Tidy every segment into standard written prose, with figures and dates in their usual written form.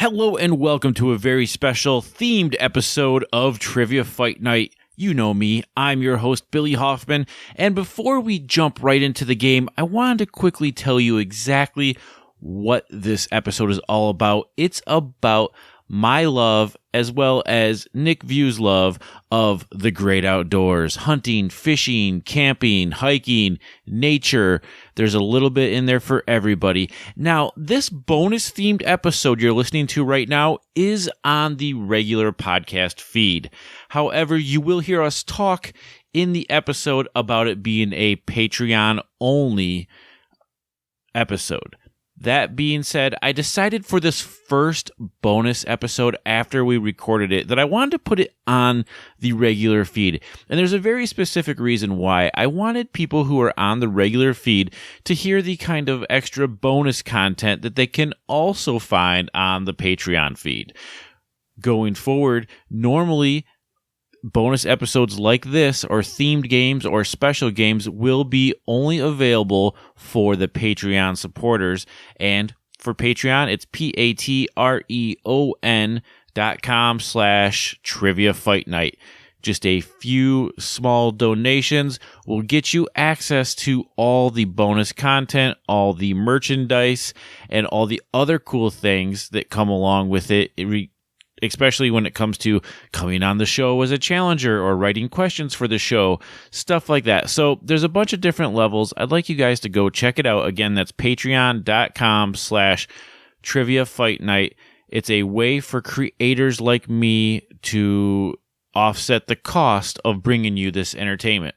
Hello and welcome to a very special themed episode of Trivia Fight Night. You know me, I'm your host Billy Hoffman, and before we jump right into the game, I wanted to quickly tell you exactly what this episode is all about. It's about my love, as well as Nick Viau's love of the great outdoors. Hunting, fishing, camping, hiking, nature. There's a little bit in there for everybody. Now, this bonus-themed episode you're listening to right now is on the regular podcast feed. However, you will hear us talk in the episode about it being a Patreon-only episode. That being said, I decided for this first bonus episode after we recorded it that I wanted to put it on the regular feed. And there's a very specific reason why. I wanted people who are on the regular feed to hear the kind of extra bonus content that they can also find on the Patreon feed. Going forward, normally bonus episodes like this, or themed games or special games, will be only available for the Patreon supporters. And for Patreon, it's patreon.com/Trivia Fight Night. Just a few small donations will get you access to all the bonus content, all the merchandise, and all the other cool things that come along with it. Especially when it comes to coming on the show as a challenger or writing questions for the show, stuff like that. So there's a bunch of different levels. I'd like you guys to go check it out. Again, that's patreon.com/Trivia Fight Night. It's a way for creators like me to offset the cost of bringing you this entertainment.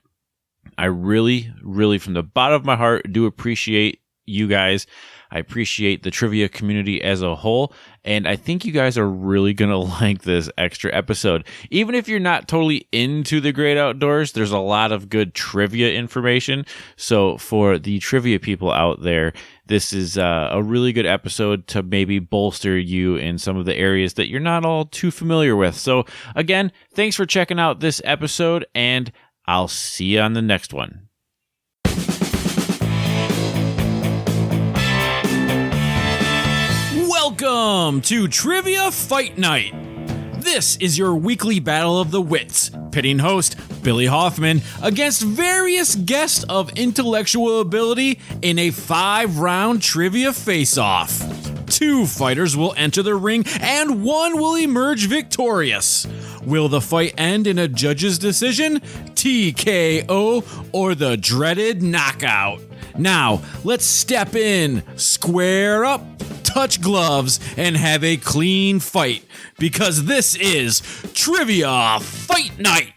I really, really, from the bottom of my heart, do appreciate you guys. I appreciate the trivia community as a whole, and I think you guys are really going to like this extra episode. Even if you're not totally into the great outdoors, there's a lot of good trivia information. So for the trivia people out there, this is a really good episode to maybe bolster you in some of the areas that you're not all too familiar with. So again, thanks for checking out this episode, and I'll see you on the next one. Welcome to Trivia Fight Night. This is your weekly battle of the wits, pitting host Billy Hoffman against various guests of intellectual ability in a 5-round trivia face-off. 2 fighters will enter the ring and 1 will emerge victorious. Will the fight end in a judge's decision, TKO, or the dreaded knockout? Now, let's step in, square up, touch gloves, and have a clean fight, because this is Trivia Fight Night!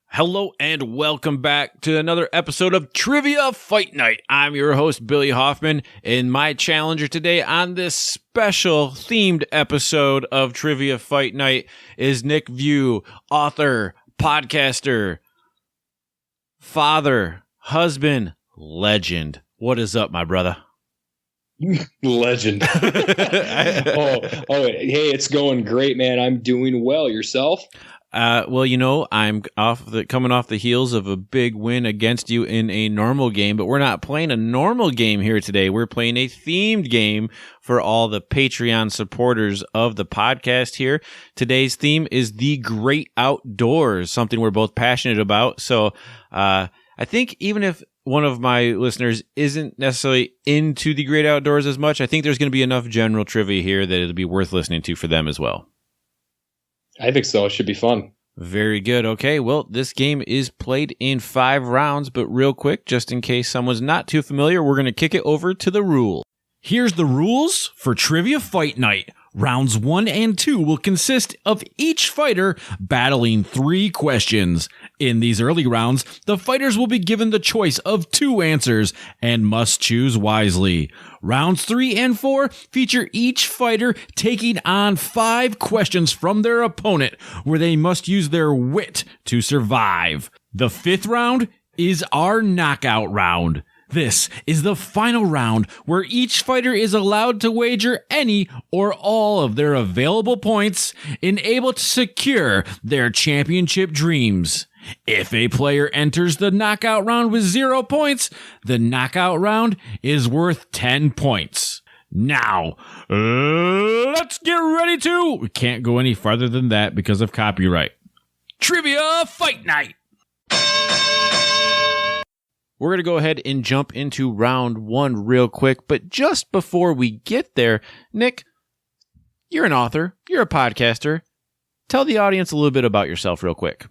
Hello and welcome back to another episode of Trivia Fight Night. I'm your host, Billy Hoffman, and my challenger today on this special themed episode of Trivia Fight Night is Nick Viau, author, podcaster, father, husband, legend. What is up, my brother? Legend. Hey, it's going great, man. I'm doing well. Yourself? Well, you know, I'm coming off the heels of a big win against you in a normal game, but we're not playing a normal game here today. We're playing a themed game for all the Patreon supporters of the podcast here. Today's theme is the great outdoors, something we're both passionate about. So, I think even if one of my listeners isn't necessarily into the great outdoors as much, I think there's going to be enough general trivia here that it'll be worth listening to for them as well. I think so. It should be fun. Very good. Okay, well, this game is played in 5 rounds, but real quick, just in case someone's not too familiar, we're going to kick it over to the rule. Here's the rules for Trivia Fight Night. Rounds 1 and 2 will consist of each fighter battling 3 questions. In these early rounds, the fighters will be given the choice of 2 answers and must choose wisely. Rounds 3 and 4 feature each fighter taking on 5 questions from their opponent, where they must use their wit to survive. The 5th round is our knockout round. This is the final round where each fighter is allowed to wager any or all of their available points and able to secure their championship dreams. If a player enters the knockout round with 0 points, the knockout round is worth 10 points. Now, let's get ready to... We can't go any farther than that because of copyright. Trivia Fight Night! We're going to go ahead and jump into round 1 real quick, but just before we get there, Nick, you're an author, you're a podcaster. Tell the audience a little bit about yourself real quick.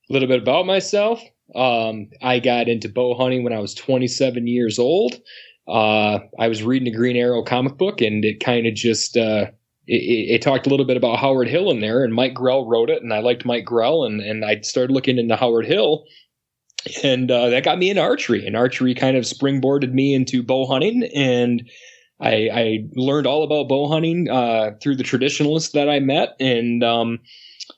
A little bit about myself. I got into bow hunting when I was 27 years old. I was reading a Green Arrow comic book, and it kind of just it talked a little bit about Howard Hill in there, and Mike Grell wrote it, and I liked Mike Grell, and I started looking into Howard Hill, and that got me into archery, and archery kind of springboarded me into bow hunting, and I learned all about bow hunting through the traditionalists that I met, and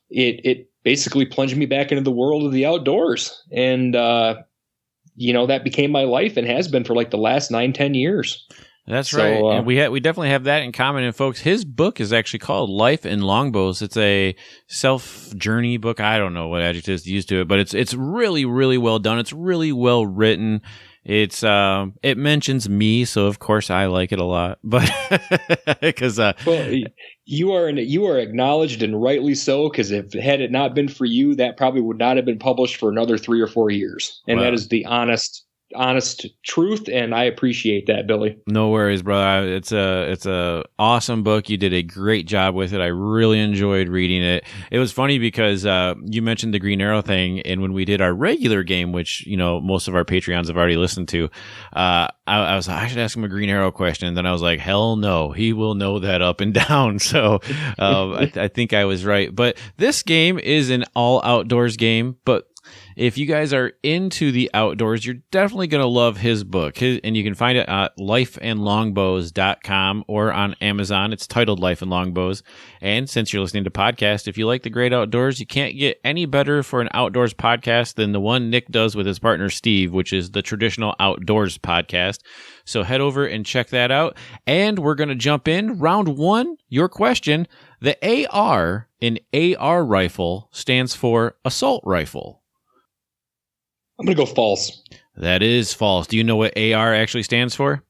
it basically plunged me back into the world of the outdoors. And, that became my life and has been for like the last 9-10 years. That's right. And we definitely have that in common. And folks, his book is actually called Life in Longbows. It's a self-journey book. I don't know what adjectives to use to it, but it's really, really well done. It's really well written. It mentions me, so of course I like it a lot. But because you are acknowledged, and rightly so. Because had it not been for you, that probably would not have been published for another 3 or 4 years. And That is the honest truth, and I appreciate that, Billy. No worries, brother. It's a awesome book. You did a great job with it. I really enjoyed reading it. It was funny because you mentioned the Green Arrow thing, and when we did our regular game, which most of our Patreons have already listened to, I was like, I should ask him a Green Arrow question, and then I was like, hell no, he will know that up and down. So I think I was right. But this game is an all outdoors game, but if you guys are into the outdoors, you're definitely going to love his book. And you can find it at lifeandlongbows.com or on Amazon. It's titled Life and Longbows. And since you're listening to podcasts, if you like the great outdoors, you can't get any better for an outdoors podcast than the one Nick does with his partner Steve, which is the Traditional Outdoors Podcast. So head over and check that out. And we're going to jump in. Round 1, your question. The AR in AR rifle stands for assault rifle. I'm going to go false. That is false. Do you know what AR actually stands for?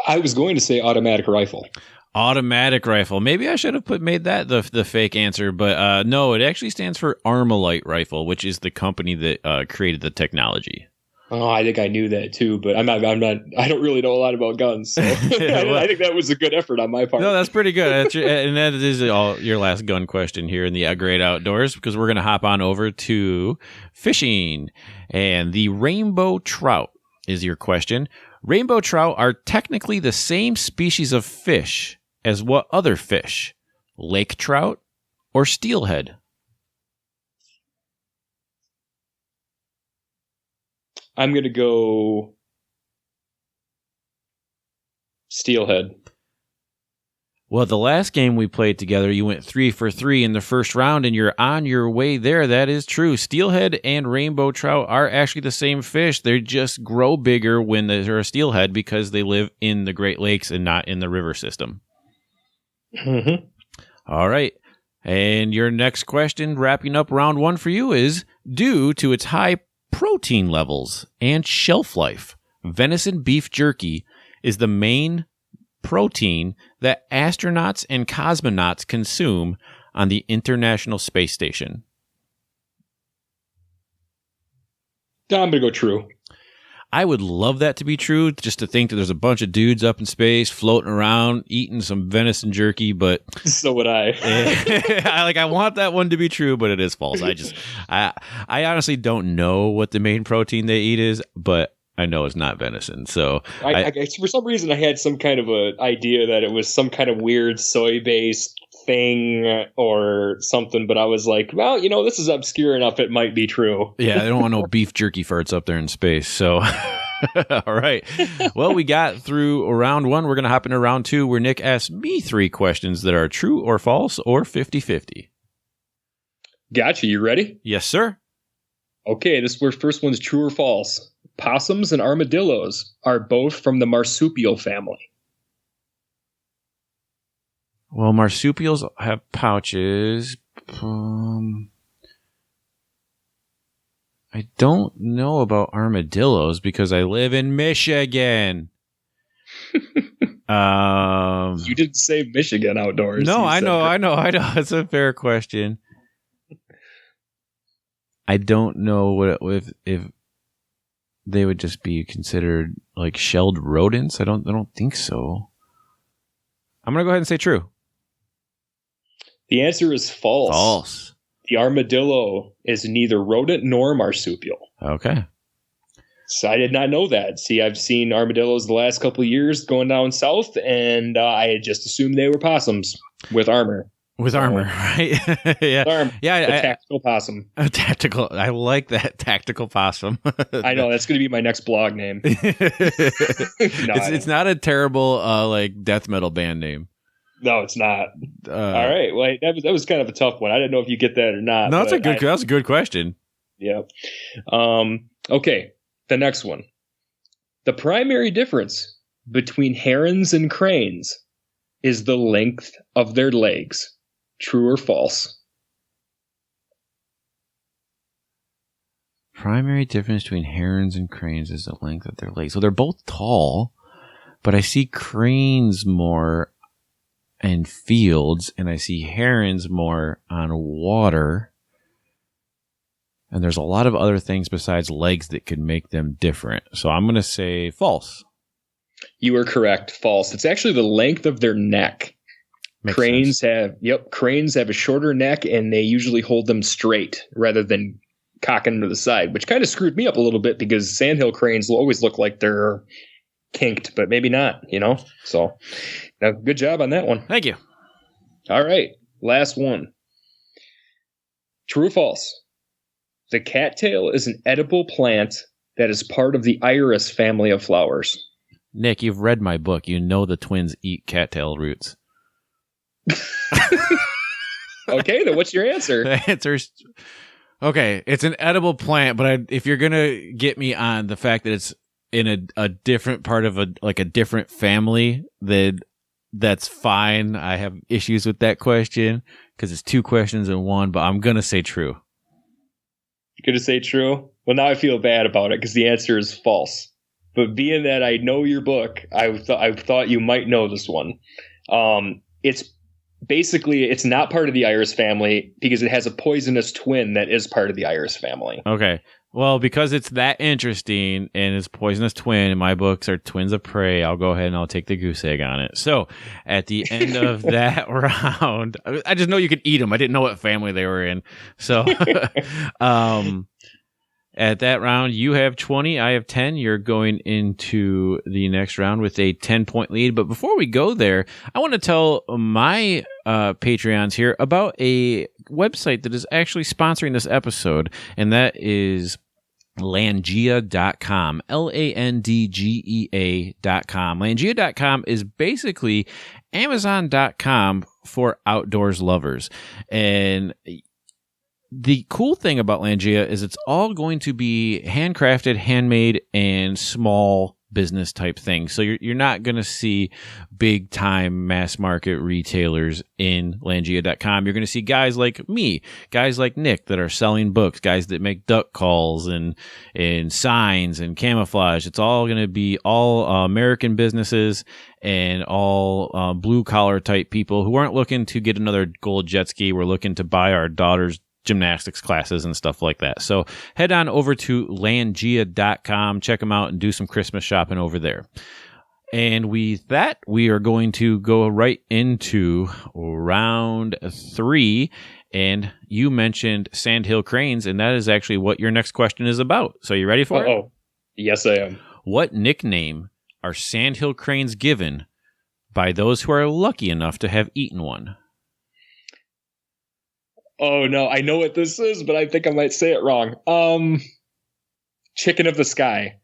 I was going to say automatic rifle. Automatic rifle. Maybe I should have made that the fake answer, but no, it actually stands for Armalite rifle, which is the company that created the technology. Oh, I think I knew that too, but I don't really know a lot about guns. So I think that was a good effort on my part. No, that's pretty good. And that is all your last gun question here in the Great Outdoors, because we're going to hop on over to fishing. And the rainbow trout is your question. Rainbow trout are technically the same species of fish as what other fish? Lake trout or steelhead? I'm going to go steelhead. Well, the last game we played together, you went 3 for 3 in the first round, and you're on your way there. That is true. Steelhead and rainbow trout are actually the same fish. They just grow bigger when they're a steelhead because they live in the Great Lakes and not in the river system. Mm-hmm. All right. And your next question, wrapping up round 1 for you, is due to its high protein levels and shelf life, venison beef jerky is the main protein that astronauts and cosmonauts consume on the International Space Station. I'm going to go true. I would love that to be true, just to think that there's a bunch of dudes up in space floating around eating some venison jerky, but so would I. I want that one to be true, but it is false. I honestly don't know what the main protein they eat is, but I know it's not venison. So I for some reason I had some kind of a idea that it was some kind of weird soy-based thing or something, but I was like, well, this is obscure enough, it might be true. Yeah, they don't want no beef jerky farts up there in space. So all right. Well, we got through round 1. We're going to hop into round 2, where Nick asks me 3 questions that are true or false or 50-50. Gotcha. You ready? Yes, sir. Okay, this first one's true or false. Possums and armadillos are both from the marsupial family. Well, marsupials have pouches. I don't know about armadillos because I live in Michigan. You didn't say Michigan outdoors. No, I know. It's a fair question. I don't know if they would just be considered like shelled rodents. I don't think so. I'm gonna go ahead and say true. The answer is false. False. The armadillo is neither rodent nor marsupial. Okay. So I did not know that. See, I've seen armadillos the last couple of years going down south, and I had just assumed they were possums with armor. With armor, right? Yeah. Armor. Yeah. A tactical possum. A tactical. I like that, tactical possum. I know. That's going to be my next blog name. It's not a terrible like death metal band name. No, it's not. All right. Well, that was kind of a tough one. I didn't know if you get that or not. No, that's a good question. Yeah. Okay. The next one. The primary difference between herons and cranes is the length of their legs. True or false? Primary difference between herons and cranes is the length of their legs. So they're both tall, but I see cranes more in fields, and I see herons more on water. And there's a lot of other things besides legs that could make them different. So I'm going to say false. You are correct. False. It's actually the length of their neck. Cranes have a shorter neck, and they usually hold them straight rather than cocking to the side, which kind of screwed me up a little bit because sandhill cranes will always look like they're kinked, but maybe not, So, good job on that one. Thank you. All right. Last one. True or false? The cattail is an edible plant that is part of the iris family of flowers. Nick, you've read my book. You know the twins eat cattail roots. Okay, then what's your answer? The answer's okay. It's an edible plant, but if you're gonna get me on the fact that it's in a different part of a different family, then that's fine. I have issues with that question because it's two questions in one. But I'm gonna say true. You're gonna say true? Well, now I feel bad about it because the answer is false. But being that I know your book, I thought you might know this one. It's not part of the iris family because it has a poisonous twin that is part of the iris family. Okay. Well, because it's that interesting and it's poisonous twin, and my books are twins of prey, I'll go ahead and I'll take the goose egg on it. So at the end of that round, I just know you could eat them. I didn't know what family they were in. So at that round, you have 20, I have 10. You're going into the next round with a 10-point lead. But before we go there, I want to tell my Patreons here about a website that is actually sponsoring this episode, and that is Langia.com, LANDGEA.com. Langia.com is basically Amazon.com for outdoors lovers. And the cool thing about Langia is it's all going to be handcrafted, handmade, and small business type things. So you're not going to see big time mass market retailers in Langia.com. You're going to see guys like me, guys like Nick that are selling books, guys that make duck calls and signs and camouflage. It's all going to be all American businesses and all blue collar type people who aren't looking to get another gold jet ski. We're looking to buy our daughter's gymnastics classes and stuff like that. So head on over to Langia.com, check them out, and do some Christmas shopping over there. And with that, we are going to go right into round 3. And you mentioned sandhill cranes, and that is actually what your next question is about. So you ready for it? Yes, I am. What nickname are sandhill cranes given by those who are lucky enough to have eaten one? Oh, no, I know what this is, but I think I might say it wrong. Chicken of the sky.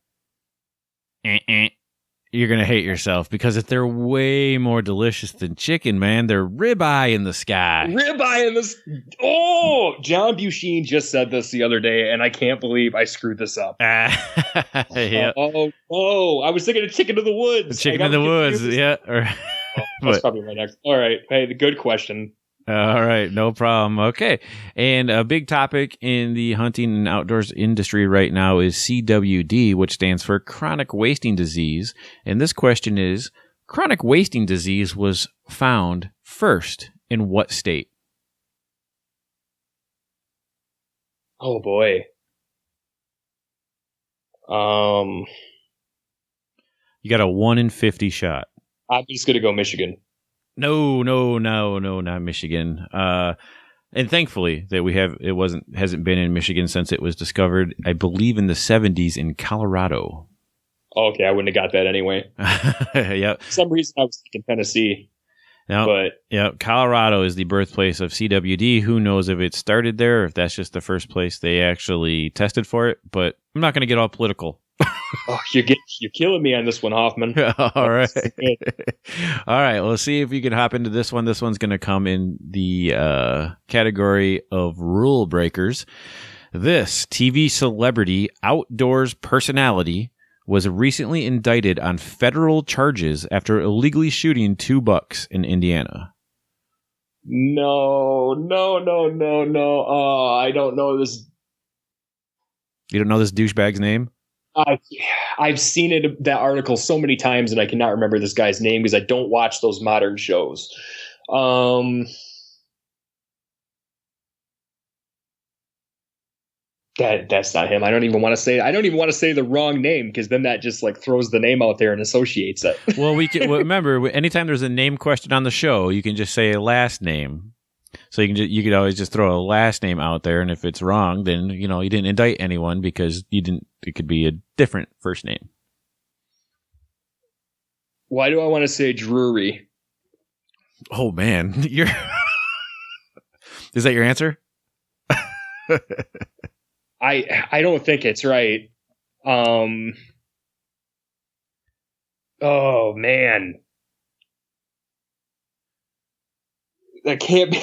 You're going to hate yourself because if they're way more delicious than chicken, man. They're ribeye in the sky. Ribeye in the Oh, John Busceme just said this the other day, and I can't believe I screwed this up. Yeah. I was thinking of chicken of the woods. Chicken of the woods, yeah. That's probably my next. All right. Hey, the good question. All right, no problem. Okay. And a big topic in the hunting and outdoors industry right now is CWD, which stands for chronic wasting disease. And this question is, chronic wasting disease was found first in what state? Oh boy. You got a 1 in 50 shot. I'm just gonna go Michigan. No, not Michigan. And thankfully that hasn't been in Michigan since it was discovered, I believe, in the 70s in Colorado. Okay, I wouldn't have got that anyway. Yep. For some reason I was thinking Tennessee. Now, but yeah, Colorado is the birthplace of CWD. Who knows if it started there, or if that's just the first place they actually tested for it? But I'm not going to get all political. Oh, you're killing me on this one, Hoffman. All right. All right. Well, let's see if you can hop into this one. This one's going to come in the category of rule breakers. This TV celebrity outdoors personality was recently indicted on federal charges after illegally shooting 2 bucks in Indiana. No. Oh, I don't know this. You don't know this douchebag's name? I've seen that article so many times, and I cannot remember this guy's name because I don't watch those modern shows. That's not him. I don't even want to say the wrong name, because then that just like throws the name out there and associates it. Well, remember, anytime there's a name question on the show, you can just say a last name. So you could always just throw a last name out there, and if it's wrong, then you didn't indict anyone because you didn't. It could be a different first name. Why do I want to say Drury? Oh man, is that your answer? I don't think it's right. Oh man. That can't be.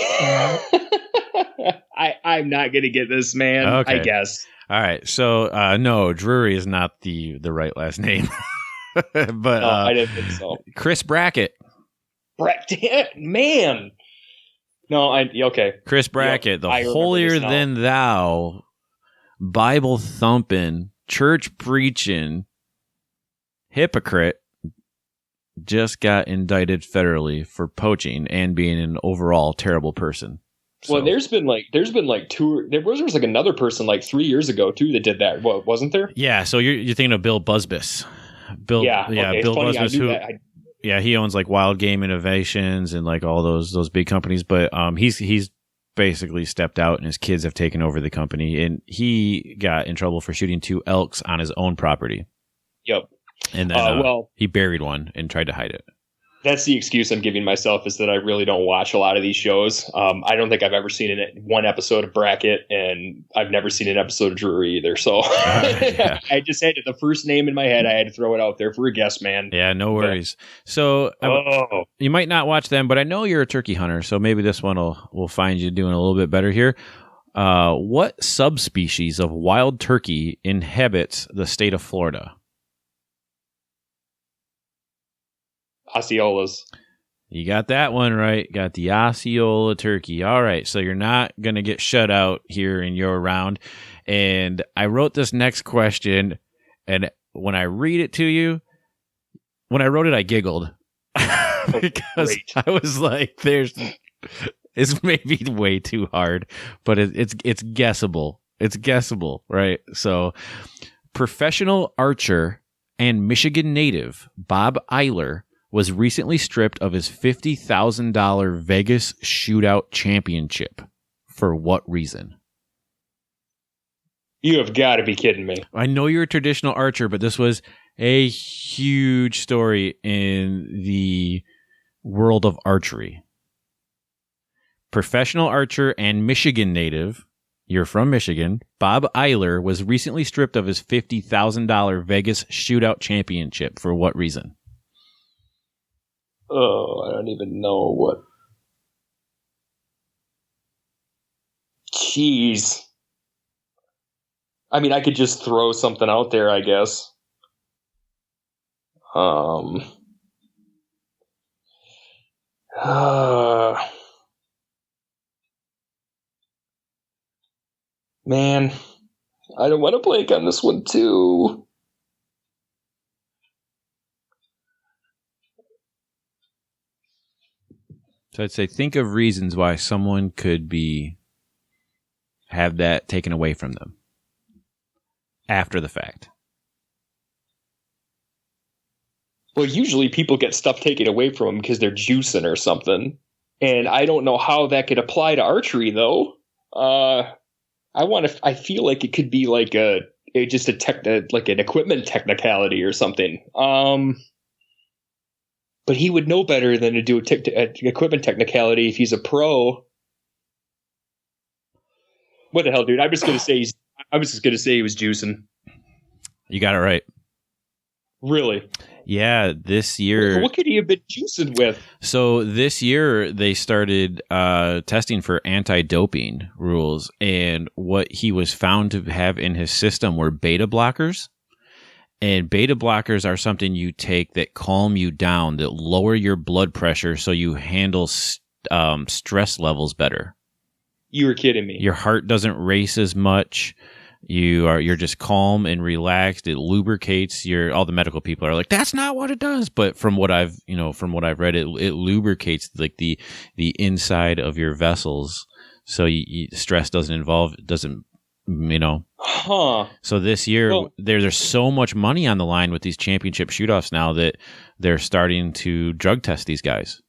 I'm not gonna get this, man. Okay. I guess. All right. So no, Drury is not the right last name. But I didn't think so. Chris Brackett. Man. No, okay. Chris Brackett, the holier than thou, Bible thumping, church preaching hypocrite just got indicted federally for poaching and being an overall terrible person. So, well, there's been like two. There was like another person like 3 years ago too that did that. Well, wasn't there? Yeah. So you're thinking of Bill Busbice. Bill Busbice, he owns like Wild Game Innovations and like all those big companies. But he's basically stepped out, and his kids have taken over the company, and he got in trouble for shooting 2 elks on his own property. Yep. And then he buried one and tried to hide it. That's the excuse I'm giving myself, is that I really don't watch a lot of these shows. I don't think I've ever seen one episode of Brackett, and I've never seen an episode of Drury either. So yeah. I just had the first name in my head. I had to throw it out there for a guess, man. Yeah, no worries. So you might not watch them, but I know you're a turkey hunter, so maybe this one will find you doing a little bit better here. What subspecies of wild turkey inhabits the state of Florida? Osceolas. You got that one right. Got the Osceola turkey. All right. So you're not going to get shut out here in your round. And I wrote this next question. And when I read it to you, when I wrote it, I giggled. Because I was like, it's maybe way too hard, but it's guessable. It's guessable, right? So professional archer and Michigan native Bob Eiler was recently stripped of his $50,000 Vegas shootout championship. For what reason? You have got to be kidding me. I know you're a traditional archer, but this was a huge story in the world of archery. Professional archer and Michigan native, you're from Michigan, Bob Eiler was recently stripped of his $50,000 Vegas shootout championship. For what reason? Oh, I don't even know what. Jeez. I mean, I could just throw something out there, I guess. Man, I don't want to blank on this one too. So I'd say think of reasons why someone could have that taken away from them after the fact. Well, usually people get stuff taken away from them because they're juicing or something. And I don't know how that could apply to archery, though. I feel like it could be like an equipment technicality or something. But he would know better than to do equipment technicality if he's a pro. What the hell, dude? I was just gonna say he was juicing. You got it right. Really? Yeah, this year. What could he have been juicing with? So this year they started testing for anti-doping rules, and what he was found to have in his system were beta blockers. And beta blockers are something you take that calm you down, that lower your blood pressure so you handle stress levels better. You were kidding me. Your heart doesn't race as much. You're just calm and relaxed. It lubricates all the medical people are like, that's not what it does. But from what I've read, it lubricates like the inside of your vessels. So stress doesn't. Huh. So this year, there's so much money on the line with these championship shoot-offs now that they're starting to drug test these guys.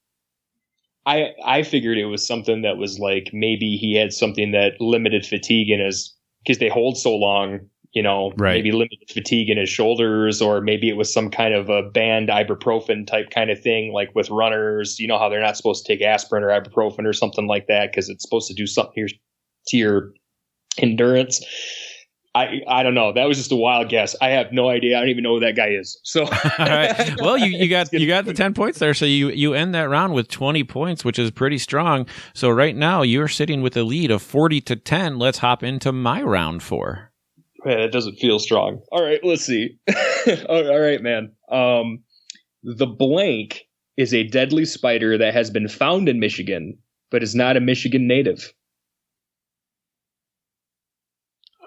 I figured it was something that was like maybe he had something that limited fatigue in his, because they hold so long, right. Maybe limited fatigue in his shoulders, or maybe it was some kind of a banned ibuprofen type kind of thing, like with runners, you know how they're not supposed to take aspirin or ibuprofen or something like that because it's supposed to do something to your endurance. I don't know. That was just a wild guess. I have no idea. I don't even know who that guy is. So, all right. Well, you got the 10 points there. So you end that round with 20 points, which is pretty strong. So right now you're sitting with a lead of 40-10. Let's hop into my round 4. Man, it doesn't feel strong. All right, let's see. All right, man. The blank is a deadly spider that has been found in Michigan, but is not a Michigan native.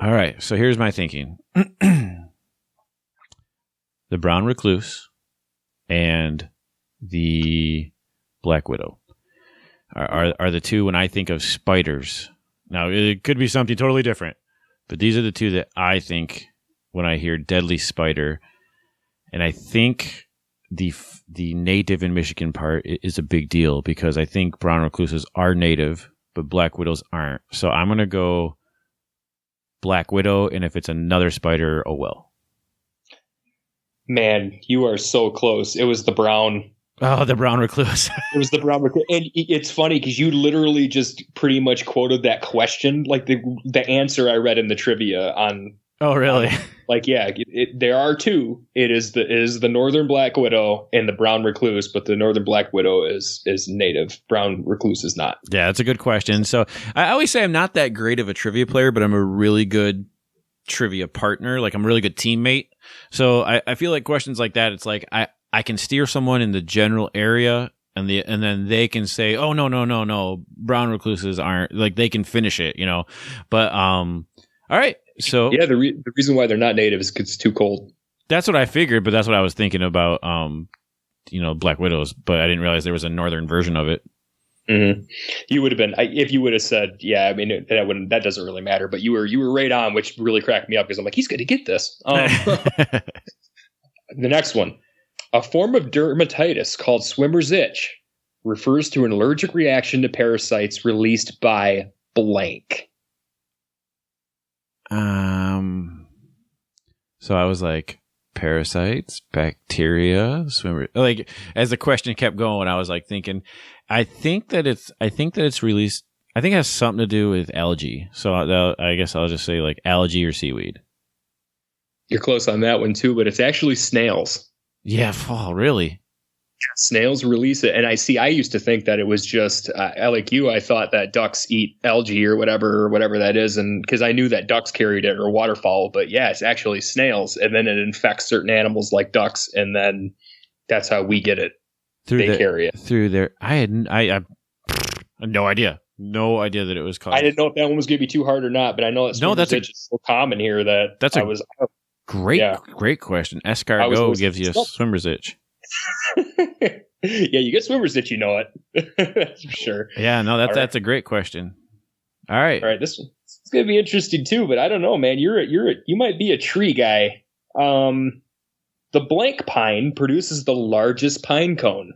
All right, so here's my thinking. The brown recluse and the black widow are the two when I think of spiders. Now, it could be something totally different, but these are the two that I think when I hear deadly spider. And I think the native in Michigan part is a big deal because I think brown recluses are native, but black widows aren't. So I'm going to go black widow, and if it's another spider, oh well. Man, you are so close. It was the brown. Oh, the brown recluse. It was the brown recluse. And it's funny because you literally just pretty much quoted that question, like the answer I read in the trivia on. Oh, really? There are two. It is the northern black widow and the brown recluse, but the northern black widow is native. Brown recluse is not. Yeah, that's a good question. So I always say I'm not that great of a trivia player, but I'm a really good trivia partner. Like I'm a really good teammate. So I feel like questions like that, it's like I can steer someone in the general area and then they can say, oh, no, brown recluses aren't, like they can finish it, But all right. So yeah, the reason why they're not native is because it's too cold. That's what I figured, but that's what I was thinking about. Black widows, but I didn't realize there was a northern version of it. Mm-hmm. You would have been if you would have said, yeah. I mean, that doesn't really matter. But you were right on, which really cracked me up because I'm like, he's going to get this. The next one, a form of dermatitis called swimmer's itch refers to an allergic reaction to parasites released by blank. So I was like, parasites, bacteria, swimmer. Like as the question kept going, I was like thinking, I think that it's released. I think it has something to do with algae. So I guess I'll just say like algae or seaweed. You're close on that one too, but it's actually snails. Yeah. Oh, really? Snails release it. And I used to think that it was just, like you, I thought that ducks eat algae or whatever that is. And because I knew that ducks carried it or waterfowl, but yeah, it's actually snails. And then it infects certain animals like ducks. And then that's how we get it. They carry it through their, I had no idea. No idea that it was called. I didn't know if that one was going to be too hard or not, but I know that swimmer's itch is so common here that great question. Escargot gives you a swimmer's itch. Yeah, you get swimmer's itch, you know it. That's for sure. Yeah, no, that's a great question. All right. This is going to be interesting too, but I don't know, man. You might be a tree guy. The blank pine produces the largest pine cone.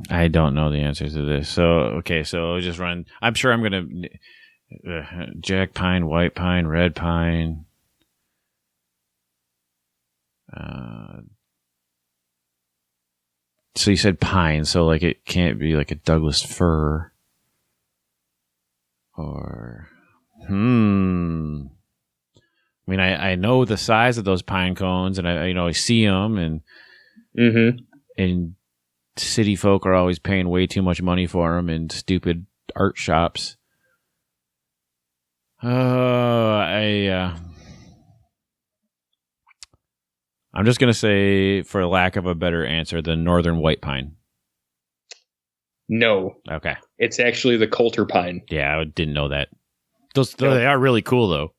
I don't know the answer to this. So I'll just run. I'm sure I'm going to jack pine, white pine, red pine. So you said pine, so like it can't be like a Douglas fir or I mean, I know the size of those pine cones, and I see them, and city folk are always paying way too much money for them in stupid art shops. I'm just going to say, for lack of a better answer, the northern white pine. No. Okay. It's actually the coulter pine. Yeah, I didn't know that. They are really cool, though.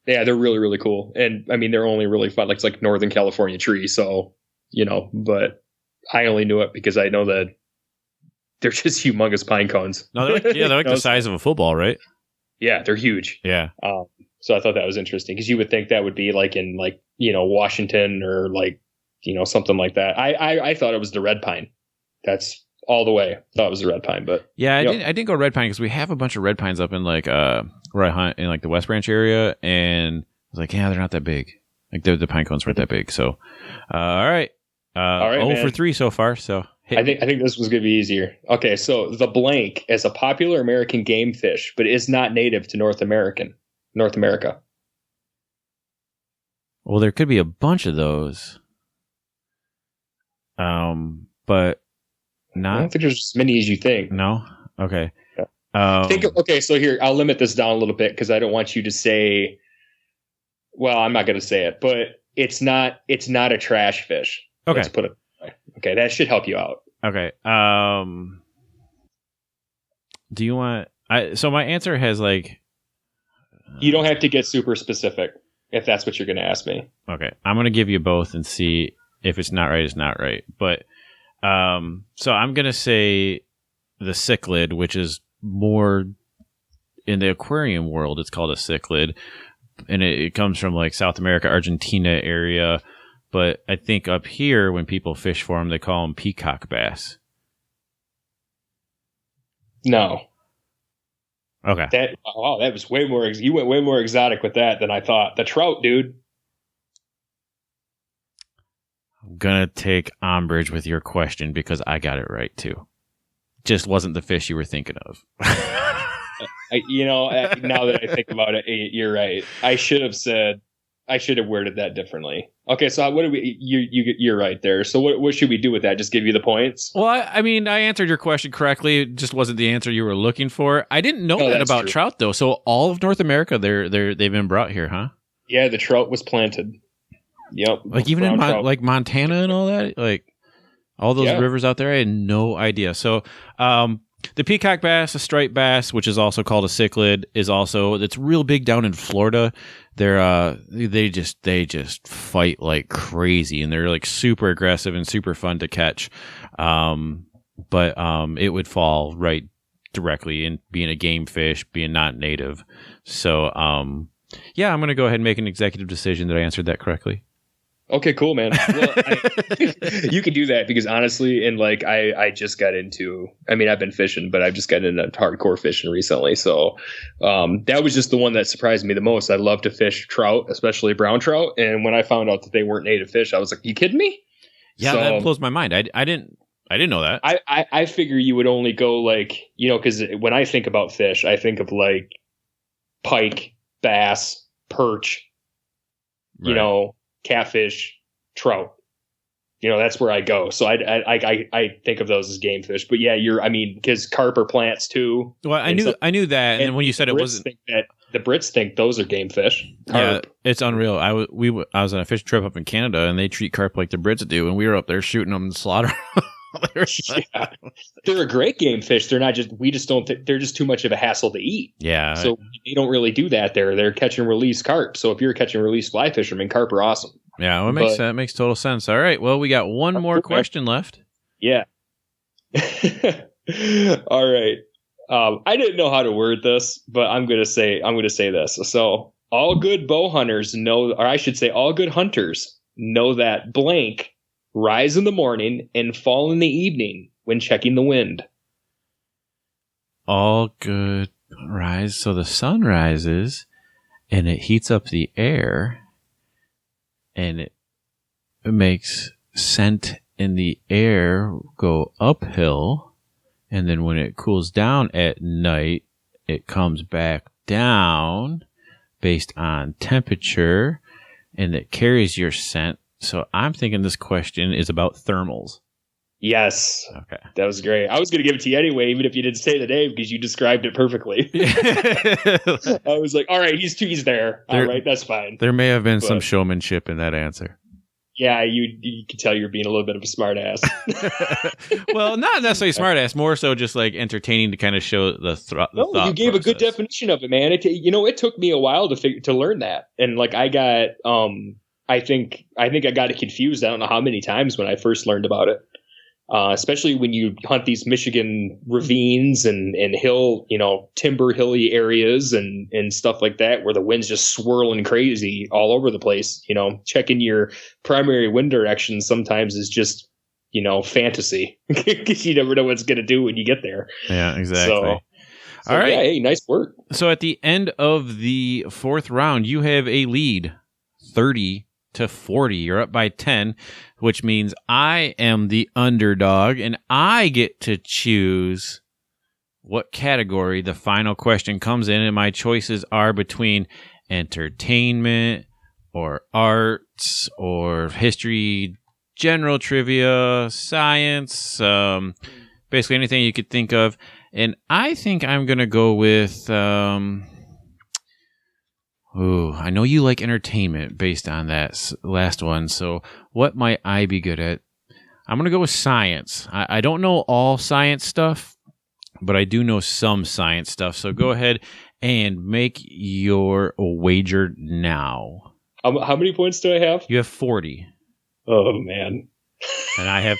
Yeah, they're really, really cool. And, I mean, they're only really fun. Like, it's like Northern California tree, so, but I only knew it because I know that they're just humongous pine cones. No, they're like the size of a football, right? Yeah, they're huge. Yeah. So I thought that was interesting because you would think that would be like in Washington or something like that. I thought it was the red pine. That's all the way. Thought it was the red pine, but yeah, I didn't go red pine because we have a bunch of red pines up in where I hunt in like the West Branch area, and I was like, yeah, they're not that big. Like the pine cones weren't that big. So, all right, 0 for 3 so far. So I think this was going to be easier. Okay, so the blank is a popular American game fish, but is not native to North America. Well, there could be a bunch of those, but not. I don't think there's as many as you think. No. Okay. Yeah. So here, I'll limit this down a little bit because I don't want you to say. Well, I'm not going to say it, but it's not a trash fish. Okay. Let's put it. Okay, that should help you out. Okay. Do you want? So my answer has like. You don't have to get super specific if that's what you're going to ask me. Okay, I'm going to give you both and see if it's not right. It's not right, but so I'm going to say the cichlid, which is more in the aquarium world. It's called a cichlid, and it comes from like South America, Argentina area. But I think up here, when people fish for them, they call them peacock bass. No. Okay. That was way more. You went way more exotic with that than I thought. The trout, dude. I'm gonna take umbrage with your question because I got it right too. Just wasn't the fish you were thinking of. Now that I think about it, you're right. I should have worded that differently. Okay, so what do we? You're right there. So what should we do with that? Just give you the points? Well, I mean, I answered your question correctly. It just wasn't the answer you were looking for. I didn't know that about trout though. So all of North America, they've been brought here, huh? Yeah, the trout was planted. Yep. Like even in like Montana and all that, like all those rivers out there. I had no idea. So the peacock bass, a striped bass, which is also called a cichlid, it's real big down in Florida. They just fight like crazy, and they're like super aggressive and super fun to catch. But it would fall right directly in being a game fish, being not native. So I'm going to go ahead and make an executive decision that I answered that correctly. Okay, cool, man. Well, you can do that because honestly, and like I just got into. I mean, I've been fishing, but I've just gotten into hardcore fishing recently. So that was just the one that surprised me the most. I love to fish trout, especially brown trout. And when I found out that they weren't native fish, I was like, "You kidding me?" Yeah, that blows my mind. I didn't know that. I figure you would only go like because when I think about fish, I think of like pike, bass, perch, right. Catfish, trout. That's where I go. So I think of those as game fish. But yeah, because carp are plants too. Well, I knew that, and then when you said it wasn't, the Brits think those are game fish. Carp. Yeah, it's unreal. I was on a fishing trip up in Canada, and they treat carp like the Brits do, and we were up there shooting them and slaughtering. Yeah. They're a great game fish. They're not just, they're just too much of a hassle to eat. Yeah. So they don't really do that there. They're catch and release carp. So if you're a catch and release fly fisherman, carp are awesome. Yeah, well, that makes total sense. All right. Well, we got one more question left. Yeah. All right. I didn't know how to word this, but I'm gonna say this. So all good bow hunters know, or I should say, all good hunters know that blank rise in the morning and fall in the evening when checking the wind. All good rise. So the sun rises and it heats up the air and it makes scent in the air go uphill. And then when it cools down at night, it comes back down based on temperature and it carries your scent. So I'm thinking this question is about thermals. Yes. Okay. That was great. I was going to give it to you anyway, even if you didn't say the name, because you described it perfectly. I was like, all right, he's there. All right, that's fine. There may have been some showmanship in that answer. Yeah, you can tell you're being a little bit of a smart ass. Well, not necessarily smart ass, more so just like entertaining to kind of show the thought you gave process. A good definition of it, man. It took me a while to learn that. And like I got I think I got it confused. I don't know how many times when I first learned about it. Especially when you hunt these Michigan ravines and hill, timber hilly areas and stuff like that, where the wind's just swirling crazy all over the place. Checking your primary wind direction sometimes is just, fantasy, because you never know what it's going to do when you get there. Yeah, exactly. So all right. Yeah, hey, nice work. So at the end of the fourth round, you have a lead 30-40. You're up by 10, which means I am the underdog and I get to choose what category the final question comes in. And my choices are between entertainment or arts or history, general trivia, science, basically anything you could think of. And I think I'm going to go with, I know you like entertainment based on that last one. So what might I be good at? I'm going to go with science. I don't know all science stuff, but I do know some science stuff. So go ahead and make your wager now. How many points do I have? You have 40. Oh, man. And I have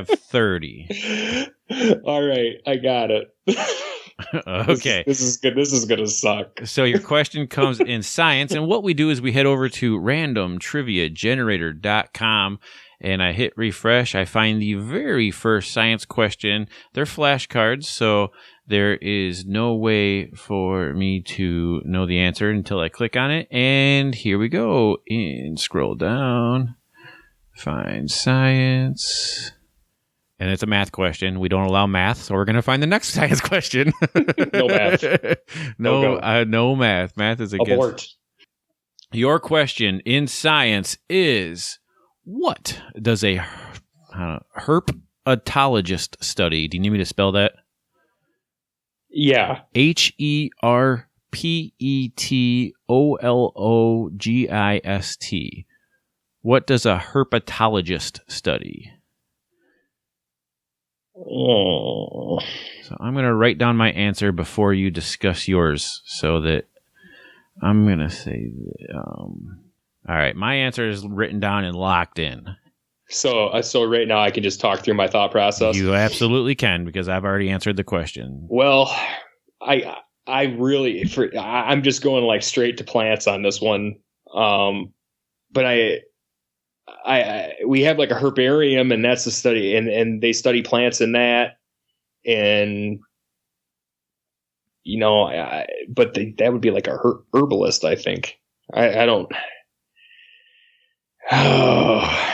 30. All right. I got it. Okay. This is good. This is going to suck. So your question comes in science, and what we do is we head over to randomtriviagenerator.com, and I hit refresh. I find the very first science question. They're flashcards, so there is no way for me to know the answer until I click on it. And here we go. And scroll down. Find science. And it's a math question. We don't allow math, so we're going to find the next science question. No math. No math. Math is against. Abort. Your question in science is, what does a herpetologist study? Do you need me to spell that? Yeah. HERPETOLOGIST. What does a herpetologist study? Oh. So I'm going to write down my answer before you discuss yours, so that I'm going to say, all right, my answer is written down and locked in. So right now I can just talk through my thought process. You absolutely can, because I've already answered the question. Well, I'm just going like straight to plants on this one. But we have like a herbarium, and that's a study, and they study plants in that, and but that would be like a herbalist, I think. I don't. Oh.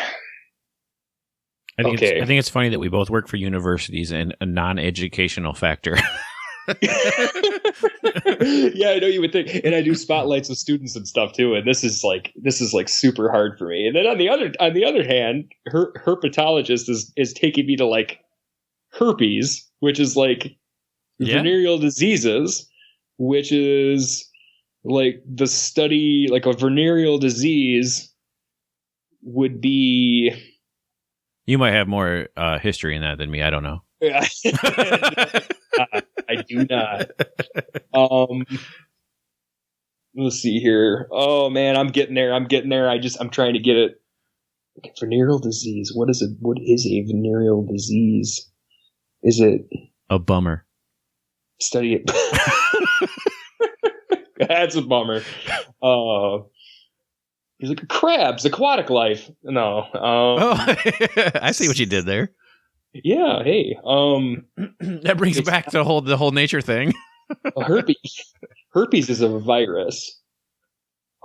I think it's funny that we both work for universities and a non-educational factor. Yeah, I know you would think, and I do spotlights with students and stuff too. And this is like super hard for me. And then on the other hand, herpetologist is taking me to like herpes, which is like venereal diseases, which is like the study, like a venereal disease would be You might have more history in that than me. I don't know. I do not. Let's see here. Oh man, I'm getting there. I'm trying to get it. Venereal disease. What is it? What is a venereal disease? Is it a bummer? Study it. That's a bummer. He's like crabs, aquatic life. No. I see what you did there. Yeah. Hey. That brings back the whole nature thing. Herpes. Herpes is a virus.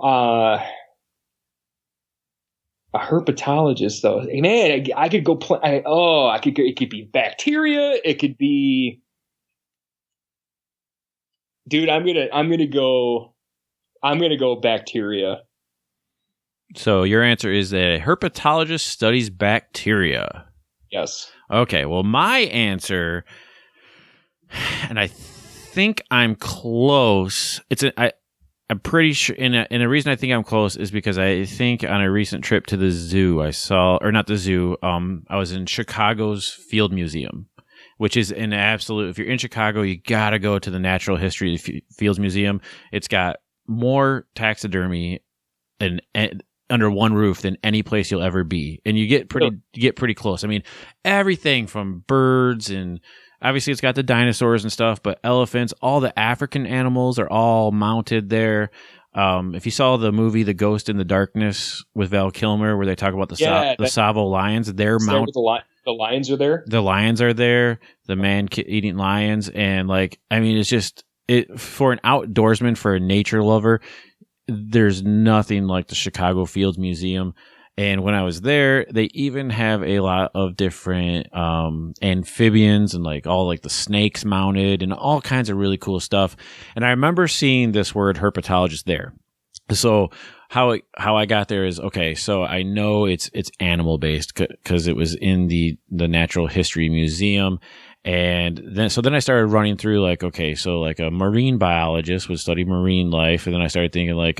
A herpetologist, though. Man, I could go. It could be bacteria. It could be. Dude, I'm gonna go bacteria. So your answer is that a herpetologist studies bacteria. Yes. Okay. Well, my answer, and I think I'm close. I'm pretty sure, and the reason I think I'm close is because I think on a recent trip to the zoo, I was in Chicago's Field Museum, which is an absolute, if you're in Chicago, you got to go to the Natural History Fields Museum. It's got more taxidermy and under one roof than any place you'll ever be. And you get pretty close. I mean, everything from birds, and obviously it's got the dinosaurs and stuff, but elephants, all the African animals are all mounted there. If you saw the movie The Ghost in the Darkness with Val Kilmer, where they talk about the Tsavo lions, they're mounted. The lions are there. The lions are there. The man eating lions, and it's just for an outdoorsman, for a nature lover. There's nothing like the Chicago Fields Museum. And when I was there, they even have a lot of different amphibians and all the snakes mounted and all kinds of really cool stuff. And I remember seeing this word herpetologist there. So how I got there is, okay, so I know it's animal based because it was in the Natural History Museum. And then I started running through a marine biologist would study marine life. And then I started thinking I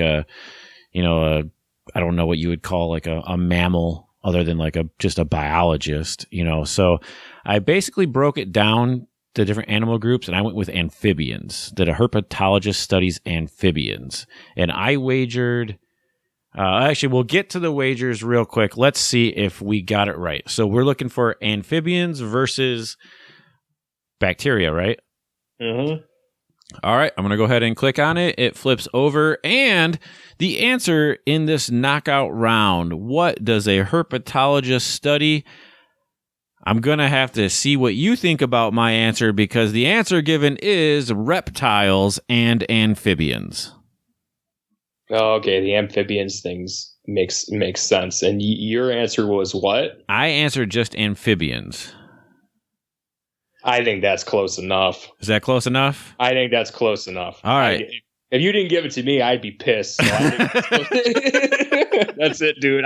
don't know what you would call a mammal other than just a biologist, So I basically broke it down to different animal groups, and I went with amphibians, that a herpetologist studies amphibians. And I wagered, actually, we'll get to the wagers real quick. Let's see if we got it right. So we're looking for amphibians versus bacteria, right? Mm-hmm. All right, I'm going to go ahead and click on it. It flips over, and the answer in this knockout round, what does a herpetologist study? I'm going to have to see what you think about my answer, because the answer given is reptiles and amphibians. Okay, the amphibians things makes sense. And your answer was what? I answered just amphibians. I think that's close enough. Is that close enough? I think that's close enough. All right. If you didn't give it to me, I'd be pissed. So that's it, dude.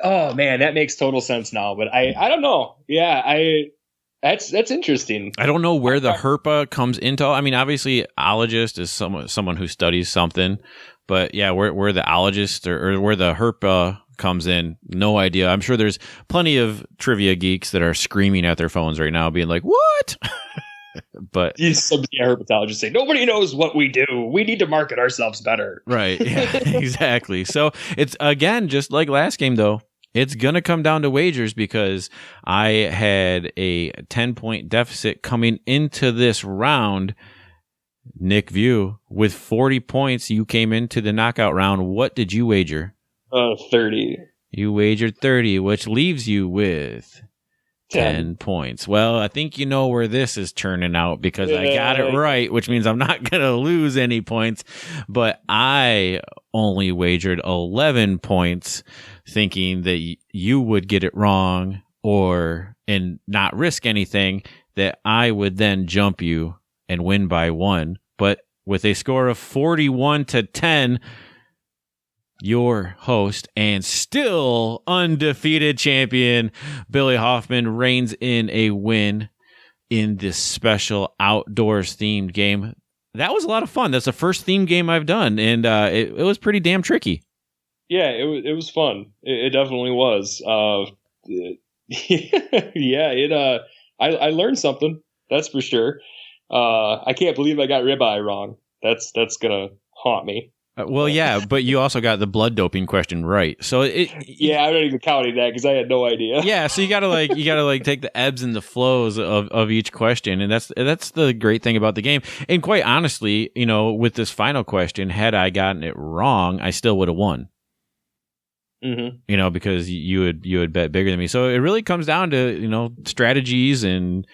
Oh man, that makes total sense now. But I don't know. Yeah, that's interesting. I don't know where the herpa comes into. I mean, obviously, ologist is someone who studies something. But yeah, where the ologist or where the herpa comes in, no idea. I'm sure there's plenty of trivia geeks that are screaming at their phones right now, being like, "What?" But some herpetologists say nobody knows what we do. We need to market ourselves better. Right? Yeah, exactly. So it's again just like last game, though. It's gonna come down to wagers, because I had a 10-point deficit coming into this round. Nick Viau, with 40 points, you came into the knockout round. What did you wager? 30. You wagered 30, which leaves you with 10 points. Well, I think you know where this is turning out, because I got it right, which means I'm not going to lose any points. But I only wagered 11 points, thinking that you would get it wrong and not risk anything, that I would then jump you and win by 1. But with a score of 41-10, your host and still undefeated champion, Billy Hoffman, reigns in a win in this special outdoors themed game. That was a lot of fun. That's the first themed game I've done, and it was pretty damn tricky. Yeah, it was fun. It definitely was. I learned something. That's for sure. I can't believe I got ribeye wrong. That's gonna haunt me. Well, yeah, but you also got the blood doping question right. So I'm not even counting that because I had no idea. Yeah, so you gotta take the ebbs and the flows of each question, and that's the great thing about the game. And quite honestly, with this final question, had I gotten it wrong, I still would have won. Mm-hmm. Because you had bet bigger than me. So it really comes down to strategies and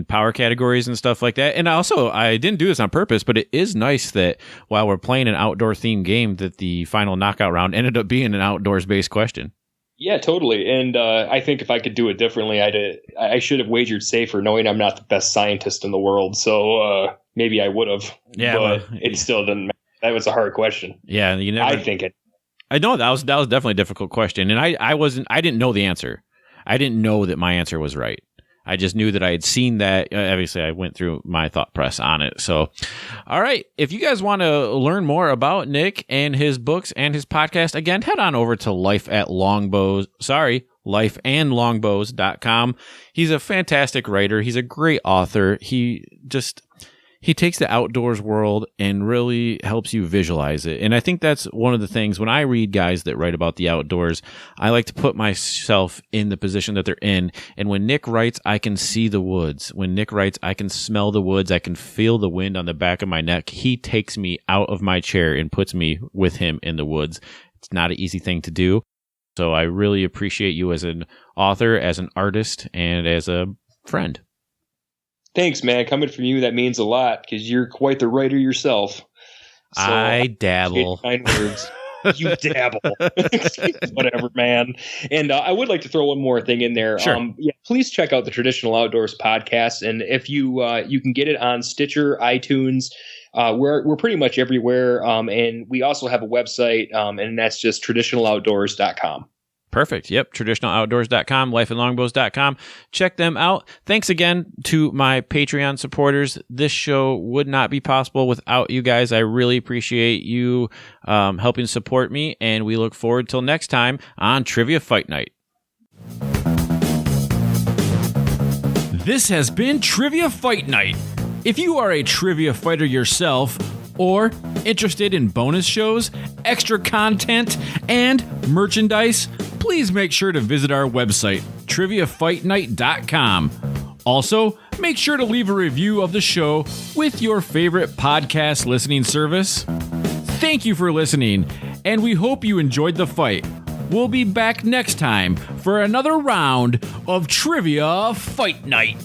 power categories and stuff like that. And also, I didn't do this on purpose, but it is nice that while we're playing an outdoor themed game, that the final knockout round ended up being an outdoors based question. Yeah, totally. And I think if I could do it differently, I should have wagered safer, knowing I'm not the best scientist in the world. So maybe I would have. Yeah, but it still didn't matter. That was a hard question. Yeah, I think it. I know that was definitely a difficult question, and I didn't know the answer. I didn't know that my answer was right. I just knew that I had seen that. Obviously, I went through my thought press on it. So, all right. If you guys want to learn more about Nick and his books and his podcast, again, head on over to lifeandlongbows.com. He's a fantastic writer. He's a great author. He takes the outdoors world and really helps you visualize it. And I think that's one of the things when I read guys that write about the outdoors, I like to put myself in the position that they're in. And when Nick writes, I can see the woods. When Nick writes, I can smell the woods. I can feel the wind on the back of my neck. He takes me out of my chair and puts me with him in the woods. It's not an easy thing to do. So I really appreciate you as an author, as an artist, and as a friend. Thanks, man. Coming from you, that means a lot because you're quite the writer yourself. So I dabble. Kind words. You dabble. Whatever, man. And I would like to throw one more thing in there. Sure. Please check out the Traditional Outdoors podcast. And if you can get it on Stitcher, iTunes, we're pretty much everywhere. And we also have a website, and that's just traditionaloutdoors.com. Perfect. Yep. Traditionaloutdoors.com, lifeandlongbows.com. Check them out. Thanks again to my Patreon supporters. This show would not be possible without you guys. I really appreciate you helping support me, and we look forward till next time on Trivia Fight Night. This has been Trivia Fight Night. If you are a trivia fighter yourself, or interested in bonus shows, extra content, and merchandise, please make sure to visit our website, triviafightnight.com. Also, make sure to leave a review of the show with your favorite podcast listening service. Thank you for listening, and we hope you enjoyed the fight. We'll be back next time for another round of Trivia Fight Night.